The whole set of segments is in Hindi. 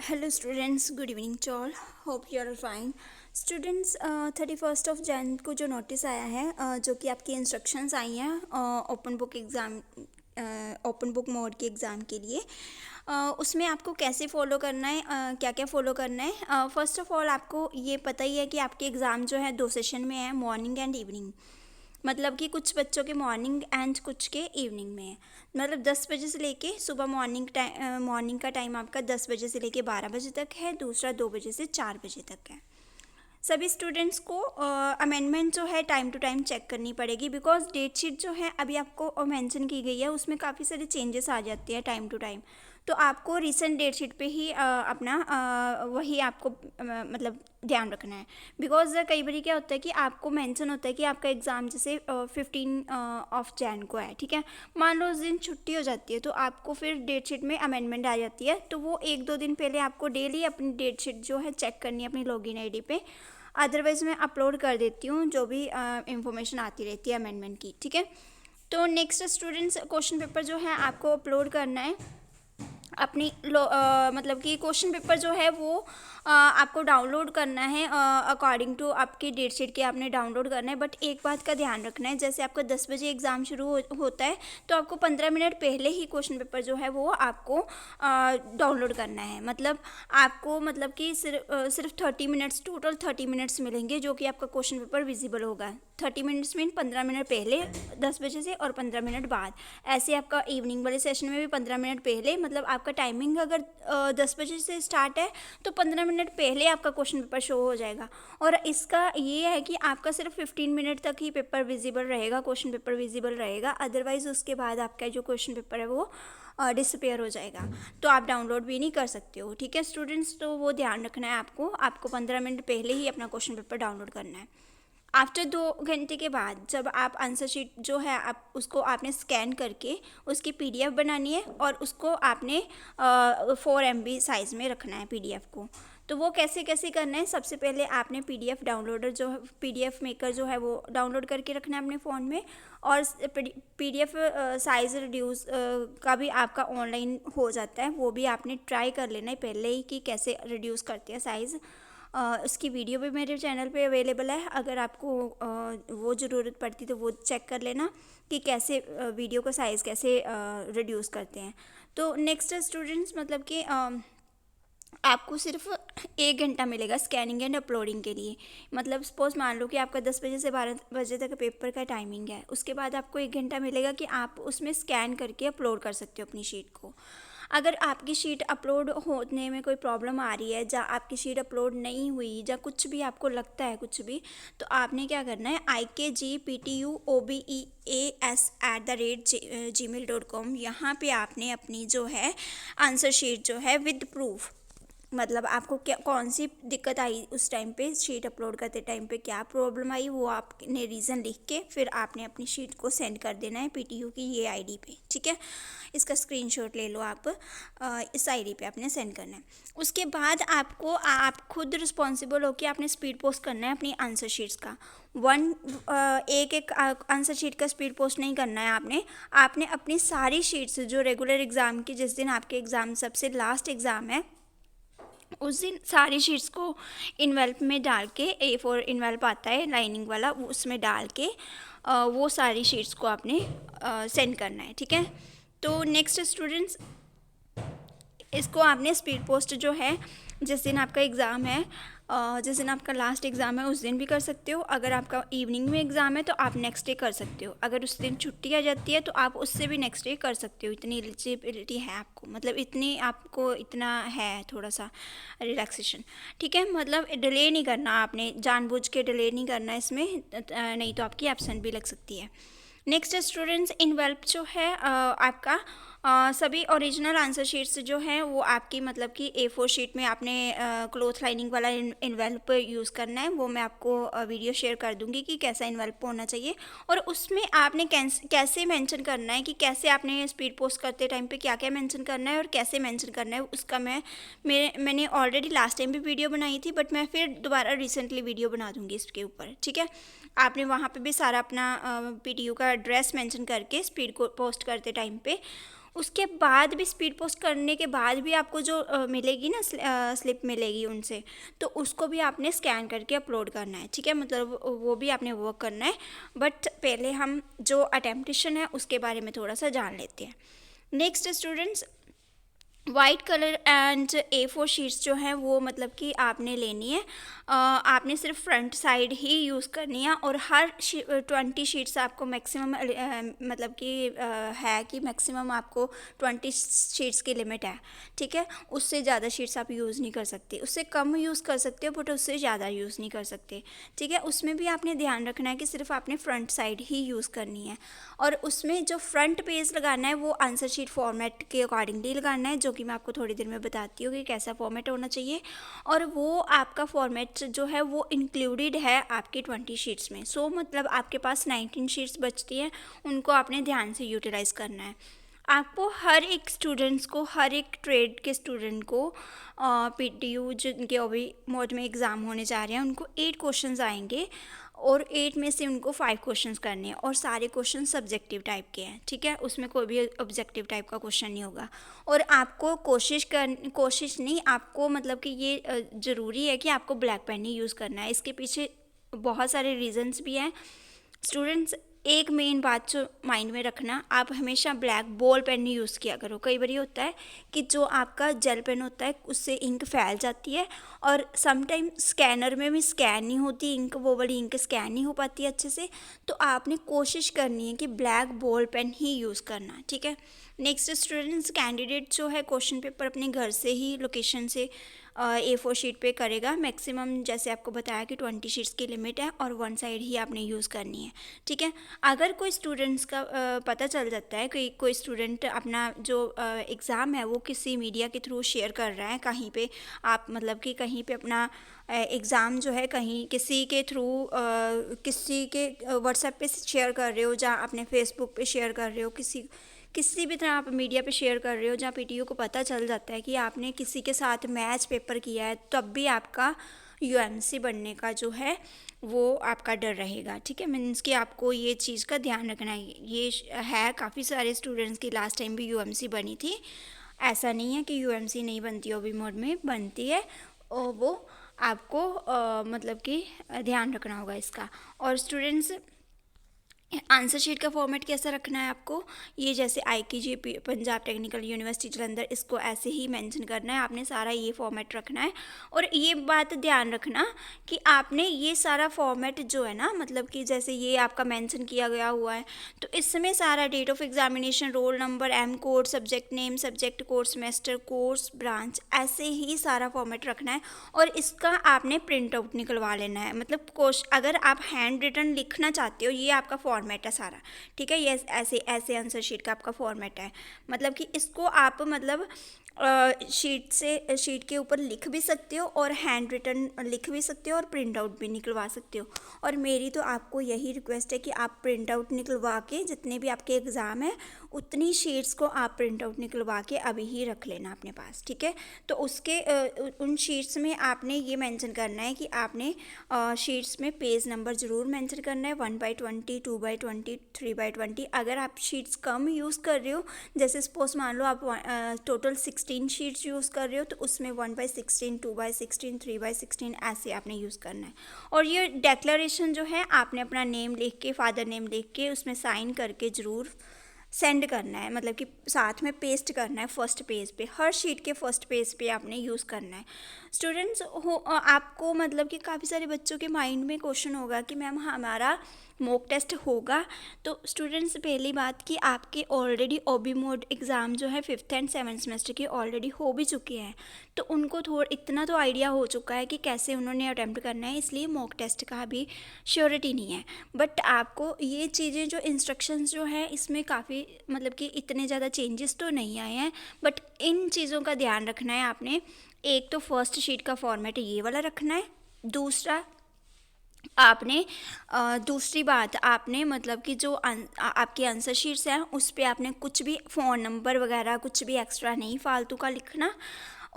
Hello students, good evening to all. Hope you are fine. Students 31 को जो नोटिस आया है जो कि आपकी इंस्ट्रक्शंस आई हैं ओपन बुक मोड के एग्ज़ाम के लिए, उसमें आपको कैसे फ़ॉलो करना है, क्या क्या फ़ॉलो करना है। फ़र्स्ट ऑफ़ ऑल आपको ये पता ही है कि आपके एग्ज़ाम जो है 2 सेशन में है, मॉर्निंग एंड इवनिंग। मतलब कि कुछ बच्चों के मॉर्निंग एंड कुछ के इवनिंग में है। मतलब 10 बजे से लेके सुबह मॉर्निंग का टाइम आपका 10 बजे से लेके 12 बजे तक है, दूसरा 2 बजे से 4 बजे तक है। सभी स्टूडेंट्स को अमेंडमेंट जो है टाइम टू टाइम चेक करनी पड़ेगी, बिकॉज डेट शीट जो है अभी आपको मेंशन की गई है, उसमें काफ़ी सारे चेंजेस आ जाते हैं टाइम टू टाइम। तो आपको रिसेंट डेट शीट पे ही अपना वही आपको मतलब ध्यान रखना है। बिकॉज कई बार क्या होता है कि आपको मेंशन होता है कि आपका एग्ज़ाम जैसे 15 को है, ठीक है। मान लो उस दिन छुट्टी हो जाती है तो आपको फिर डेट शीट में अमेंडमेंट आ जाती है, तो वो 1-2 दिन पहले आपको डेली अपनी डेट शीट जो है चेक करनी है अपनी लॉगिन आईडी पे। अदरवाइज़ मैं अपलोड कर देती हूँ जो भी इंफॉर्मेशन आती रहती है अमेंडमेंट की, ठीक है। तो नेक्स्ट स्टूडेंट्स, क्वेश्चन पेपर जो है आपको अपलोड करना है अपनी मतलब कि क्वेश्चन पेपर जो है वो आपको डाउनलोड करना है अकॉर्डिंग टू आपकी डेट शीट के आपने डाउनलोड करना है। बट एक बात का ध्यान रखना है, जैसे आपका 10 बजे एग्ज़ाम शुरू होता है तो आपको 15 मिनट पहले ही क्वेश्चन पेपर जो है वो आपको डाउनलोड करना है। मतलब आपको मतलब कि सिर्फ 30 मिनट्स, टोटल 30 मिनट्स मिलेंगे जो कि आपका क्वेश्चन पेपर विजिबल होगा। 30 मिनट्स मीन 15 मिनट पहले 10 बजे से और 15 मिनट बाद। ऐसे आपका इवनिंग वाले सेशन में भी 15 मिनट पहले, मतलब आपका टाइमिंग अगर 10 बजे से स्टार्ट है तो 15 मिनट पहले आपका क्वेश्चन पेपर शो हो जाएगा। और इसका ये है कि आपका सिर्फ 15 मिनट तक ही पेपर विजिबल रहेगा, क्वेश्चन पेपर विजिबल रहेगा। अदरवाइज़ उसके बाद आपका जो क्वेश्चन पेपर है वो डिसअपेयर हो जाएगा, तो आप डाउनलोड भी नहीं कर सकते हो, ठीक है स्टूडेंट्स। तो वो ध्यान रखना है आपको 15 मिनट पहले ही अपना क्वेश्चन पेपर डाउनलोड करना है। आफ्टर 2 घंटे के बाद जब आप आंसर शीट जो है आप उसको आपने स्कैन करके उसकी पीडीएफ बनानी है और उसको आपने 4 MB साइज़ में रखना है पीडीएफ को। तो वो कैसे कैसे करना है, सबसे पहले आपने पीडीएफ डाउनलोडर जो है, पीडीएफ मेकर जो है वो डाउनलोड करके रखना है अपने फ़ोन में। और पीडीएफ साइज़ रिड्यूस का भी आपका ऑनलाइन हो जाता है, वो भी आपने ट्राई कर लेना है पहले ही कि कैसे रिड्यूस करते हैं साइज़। उसकी वीडियो भी मेरे चैनल पे अवेलेबल है, अगर आपको वो ज़रूरत पड़ती तो वो चेक कर लेना कि कैसे वीडियो का साइज़ कैसे रिड्यूस करते हैं। तो नेक्स्ट स्टूडेंट्स, मतलब कि आपको सिर्फ 1 घंटा मिलेगा स्कैनिंग एंड अपलोडिंग के लिए। मतलब सपोज मान लो कि आपका 10 बजे से 12 बजे तक पेपर का टाइमिंग है, उसके बाद आपको 1 घंटा मिलेगा कि आप उसमें स्कैन करके अपलोड कर सकते हो अपनी शीट को। अगर आपकी शीट अपलोड होने में कोई प्रॉब्लम आ रही है, या आपकी शीट अपलोड नहीं हुई, या कुछ भी आपको लगता है कुछ भी, तो आपने क्या करना है, ikgptuobees@gmail.com, यहाँ पे आपने अपनी जो है आंसर शीट जो है विद प्रूफ, मतलब आपको क्या कौन सी दिक्कत आई उस टाइम पे शीट अपलोड करते टाइम पे, क्या प्रॉब्लम आई, वो आपने रीज़न लिख के फिर आपने अपनी शीट को सेंड कर देना है पीटीयू की ये आईडी पे, ठीक है। इसका स्क्रीनशॉट ले लो आप, इस आईडी पे आपने सेंड करना है। उसके बाद आप खुद रिस्पॉन्सिबल हो कि आपने स्पीड पोस्ट करना है अपनी आंसर शीट्स का। एक आंसर शीट का स्पीड पोस्ट नहीं करना है आपने अपनी सारी शीट्स जो रेगुलर एग्ज़ाम की, जिस दिन आपके एग्ज़ाम सबसे लास्ट एग्ज़ाम है उस दिन सारी शीट्स को इन्वेल्प में डाल के, A4 इन्वेल्प आता है लाइनिंग वाला, उसमें डाल के वो सारी शीट्स को आपने सेंड करना है, ठीक है। तो नेक्स्ट स्टूडेंट्स, इसको आपने स्पीड पोस्ट जो है जिस दिन आपका एग्ज़ाम है, जिस दिन आपका लास्ट एग्ज़ाम है उस दिन भी कर सकते हो। अगर आपका इवनिंग में एग्ज़ाम है तो आप नेक्स्ट डे कर सकते हो। अगर उस दिन छुट्टी आ जाती है तो आप उससे भी नेक्स्ट डे कर सकते हो। इतनी एलिजिबिलिटी है आपको, मतलब इतना है थोड़ा सा रिलैक्सेशन, ठीक है। मतलब डिले नहीं करना, आपने जानबूझ के डिले नहीं करना इसमें, नहीं तो आपकी एब्सेंट भी लग सकती है। नेक्स्ट स्टूडेंट्स, इन्वेल्प जो है आपका सभी ओरिजिनल आंसर शीट्स जो हैं वो आपकी, मतलब कि A4 शीट में आपने क्लोथ लाइनिंग वाला इन्वेल्प यूज़ करना है। वो मैं आपको वीडियो शेयर कर दूंगी कि कैसा इन्वेल्प होना चाहिए, और उसमें आपने कैसे मेंशन करना है कि कैसे आपने स्पीड पोस्ट करते टाइम पे क्या क्या मेंशन करना है और कैसे मेंशन करना है। उसका मैंने ऑलरेडी लास्ट टाइम भी वीडियो बनाई थी, बट मैं फिर दोबारा रिसेंटली वीडियो बना दूँगी इसके ऊपर, ठीक है। आपने वहाँ पे भी सारा अपना पीटीयू का एड्रेस मेंशन करके स्पीड को पोस्ट करते टाइम पे उसके बाद भी स्पीड पोस्ट करने के बाद भी आपको जो मिलेगी ना स्लिप मिलेगी उनसे, तो उसको भी आपने स्कैन करके अपलोड करना है, ठीक है। मतलब वो भी आपने वर्क करना है। बट पहले हम जो अटेम्प्टेशन है उसके बारे में थोड़ा सा जान लेते हैं। Next students, white colour and A4 sheets जो हैं वो मतलब कि आपने लेनी है। आपने सिर्फ फ्रंट साइड ही यूज़ करनी है, और हर 20 शीट्स आपको मैक्सिमम मतलब कि है कि मैक्सिमम आपको 20 शीट्स की लिमिट है, ठीक है। उससे ज़्यादा शीट्स आप यूज़ नहीं कर सकते, उससे कम यूज़ कर सकते हो बट उससे ज़्यादा यूज़ नहीं कर सकते, ठीक है। उसमें भी आपने ध्यान रखना है कि सिर्फ आपने फ्रंट साइड ही यूज़ करनी है, और उसमें जो फ्रंट पेज लगाना है वो आंसर शीट फॉर्मेट के अकॉर्डिंगली लगाना है, जो कि मैं आपको थोड़ी देर में बताती हूँ कि कैसा फॉर्मेट होना चाहिए। और वो आपका फॉर्मेट जो है वो इंक्लूडेड है आपकी 20 शीट्स में। सो मतलब आपके पास 19 शीट्स बचती हैं, उनको आपने ध्यान से यूटिलाइज़ करना है। आपको हर एक स्टूडेंट्स को, हर एक ट्रेड के स्टूडेंट को PTU जिनके अभी मोड में एग्ज़ाम होने जा रहे हैं उनको 8 क्वेश्चंस आएंगे, और 8 में से उनको 5 क्वेश्चंस करने हैं, और सारे क्वेश्चन सब्जेक्टिव टाइप के हैं, ठीक है। उसमें कोई भी ऑब्जेक्टिव टाइप का क्वेश्चन नहीं होगा। और आपको कोशिश नहीं, आपको मतलब कि ये ज़रूरी है कि आपको ब्लैक पेन ही यूज़ करना है। इसके पीछे बहुत सारे रीजंस भी हैं स्टूडेंट्स। एक मेन बात जो माइंड में रखना, आप हमेशा ब्लैक बॉल पेन ही यूज़ किया करो। कई बार होता है कि जो आपका जेल पेन होता है उससे इंक फैल जाती है, और समटाइम स्कैनर में भी स्कैन नहीं होती इंक, वो वाली इंक स्कैन नहीं हो पाती अच्छे से। तो आपने कोशिश करनी है कि ब्लैक बॉल पेन ही यूज़ करना, ठीक है। नेक्स्ट स्टूडेंट्स, कैंडिडेट जो है क्वेश्चन पेपर अपने घर से ही लोकेशन से A4 शीट पे करेगा। मैक्सिमम जैसे आपको बताया कि 20 शीट्स की लिमिट है, और 1 साइड ही आपने यूज़ करनी है, ठीक है। अगर कोई स्टूडेंट्स का पता चल जाता है कि कोई स्टूडेंट अपना जो एग्ज़ाम है वो किसी मीडिया के थ्रू शेयर कर रहा है कहीं पे, आप मतलब कि कहीं पे अपना एग्ज़ाम जो है कहीं किसी के थ्रू किसी के व्हाट्सएप पे शेयर कर रहे हो, जहाँ अपने फेसबुक पे शेयर कर रहे हो, किसी भी तरह आप मीडिया पे शेयर कर रहे हो जहाँ PTU को पता चल जाता है कि आपने किसी के साथ मैच पेपर किया है, तब भी आपका UMC बनने का जो है वो आपका डर रहेगा, ठीक है। मीन्स कि आपको ये चीज़ का ध्यान रखना है। ये है काफ़ी सारे स्टूडेंट्स की लास्ट टाइम भी UMC बनी थी, ऐसा नहीं है कि UMC नहीं बनती, OB मोड में बनती है, और वो आपको मतलब कि ध्यान रखना होगा इसका। और स्टूडेंट्स, आंसर शीट का फॉर्मेट कैसा रखना है आपको, ये जैसे IKJ Punjab technical university Jalandhar, इसको ऐसे ही मेंशन करना है, आपने सारा ये फॉर्मेट रखना है। और ये बात ध्यान रखना कि आपने ये सारा फॉर्मेट जो है ना, मतलब कि जैसे ये आपका मेंशन किया गया हुआ है, तो इसमें सारा date of examination, roll number, M code, subject name, subject code, semester, course, branch, ऐसे ही सारा फॉर्मेट रखना है। और इसका आपने प्रिंट आउट निकलवा लेना है। मतलब अगर आप हैंड रिटन लिखना चाहते हो, ये आपका फॉर्मेट है सारा, ठीक है। ये ऐसे आंसर शीट का आपका फॉर्मेट है। मतलब कि इसको आप मतलब शीट के ऊपर लिख भी सकते हो, और हैंड रिटन लिख भी सकते हो, और प्रिंट आउट भी निकलवा सकते हो। और मेरी तो आपको यही रिक्वेस्ट है कि आप प्रिंट आउट निकलवा के, जितने भी आपके एग्ज़ाम है उतनी शीट्स को आप प्रिंट आउट निकलवा के अभी ही रख लेना अपने पास, ठीक है। तो उसके उन शीट्स में आपने ये मेंशन करना है कि आपने शीट्स में पेज नंबर ज़रूर मेंशन करना है, 1/20, 2/20, 3/20। अगर आप शीट्स कम यूज़ कर रहे हो, जैसे सपोज मान लो आप टोटल 16 शीट्स यूज़ कर रहे हो, तो उसमें 1/16, 2/16, 3/16 ऐसे आपने यूज़ करना है। और ये डेक्लरेशन जो है आपने अपना नेम लिख के, फादर नेम लिख के उसमें साइन करके ज़रूर सेंड करना है, मतलब कि साथ में पेस्ट करना है फर्स्ट पेज पे, हर शीट के फर्स्ट पेज पे आपने यूज़ करना है। स्टूडेंट्स आपको मतलब कि काफ़ी सारे बच्चों के माइंड में क्वेश्चन होगा कि मैम हमारा मॉक टेस्ट होगा। तो स्टूडेंट्स, पहली बात कि आपके ऑलरेडी OB मोड एग्ज़ाम जो है 5th एंड 7th सेमेस्टर के ऑलरेडी हो भी चुके हैं, तो उनको इतना तो आइडिया हो चुका है कि कैसे उन्होंने अटैम्प्ट करना है, इसलिए मॉक टेस्ट का भी श्योरिटी नहीं है। बट आपको ये चीज़ें जो इंस्ट्रक्शंस जो है इसमें काफ़ी मतलब कि इतने ज़्यादा चेंजेस तो नहीं आए हैं, बट इन चीज़ों का ध्यान रखना है आपने। एक तो फर्स्ट शीट का फॉर्मेट ये वाला रखना है। दूसरा आपने दूसरी बात आपने मतलब कि जो आपकी आंसर शीट्स हैं उस पे आपने कुछ भी फ़ोन नंबर वगैरह कुछ भी एक्स्ट्रा नहीं फालतू का लिखना।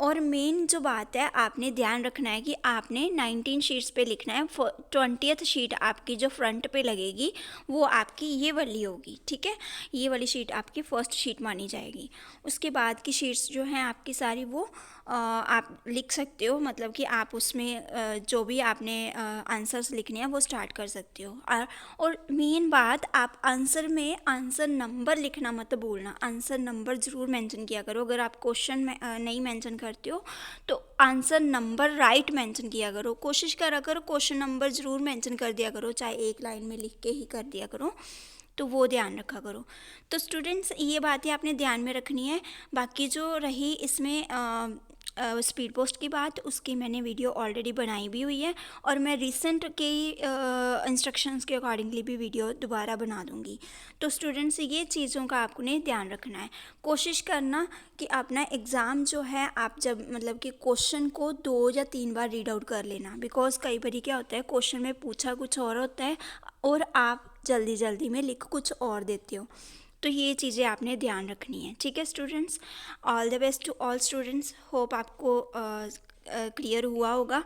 और मेन जो बात है आपने ध्यान रखना है कि आपने 19 शीट्स पे लिखना है। 20th शीट आपकी जो फ्रंट पे लगेगी वो आपकी ये वाली होगी, ठीक है। ये वाली शीट आपकी फर्स्ट शीट मानी जाएगी। उसके बाद की शीट्स जो हैं आपकी सारी वो आप लिख सकते हो, मतलब कि आप उसमें जो भी आपने आंसर्स लिखने हैं वो स्टार्ट कर सकते हो। और मेन बात, आप आंसर में आंसर नंबर लिखना मत भूलना। आंसर नंबर ज़रूर मेंशन किया करो। अगर आप क्वेश्चन में नहीं मेंशन करते हो तो आंसर नंबर राइट मेंशन किया करो। कोशिश करा करो क्वेश्चन नंबर ज़रूर मेंशन कर दिया करो, चाहे एक लाइन में लिख के ही कर दिया करो, तो वो ध्यान रखा करो। तो स्टूडेंट्स ये बातें आपने ध्यान में रखनी है। बाकी जो रही इसमें स्पीड पोस्ट की बात, उसकी मैंने वीडियो ऑलरेडी बनाई भी हुई है और मैं रिसेंट के इंस्ट्रक्शंस के अकॉर्डिंगली भी वीडियो दोबारा बना दूंगी। तो स्टूडेंट्स ये चीज़ों का आपने ध्यान रखना है। कोशिश करना कि अपना एग्ज़ाम जो है आप जब मतलब कि क्वेश्चन को 2 या 3 बार रीड आउट कर लेना। बिकॉज कई बार क्या होता है, क्वेश्चन में पूछा कुछ और होता है और आप जल्दी जल्दी में लिख कुछ और देते हो। तो ये चीज़ें आपने ध्यान रखनी है, ठीक है students. All the best to all students. Hope आपको क्लियर हुआ होगा।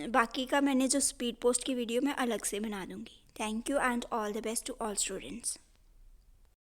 बाकी का मैंने जो स्पीड पोस्ट की वीडियो मैं अलग से बना दूँगी। Thank you and all the best to all students.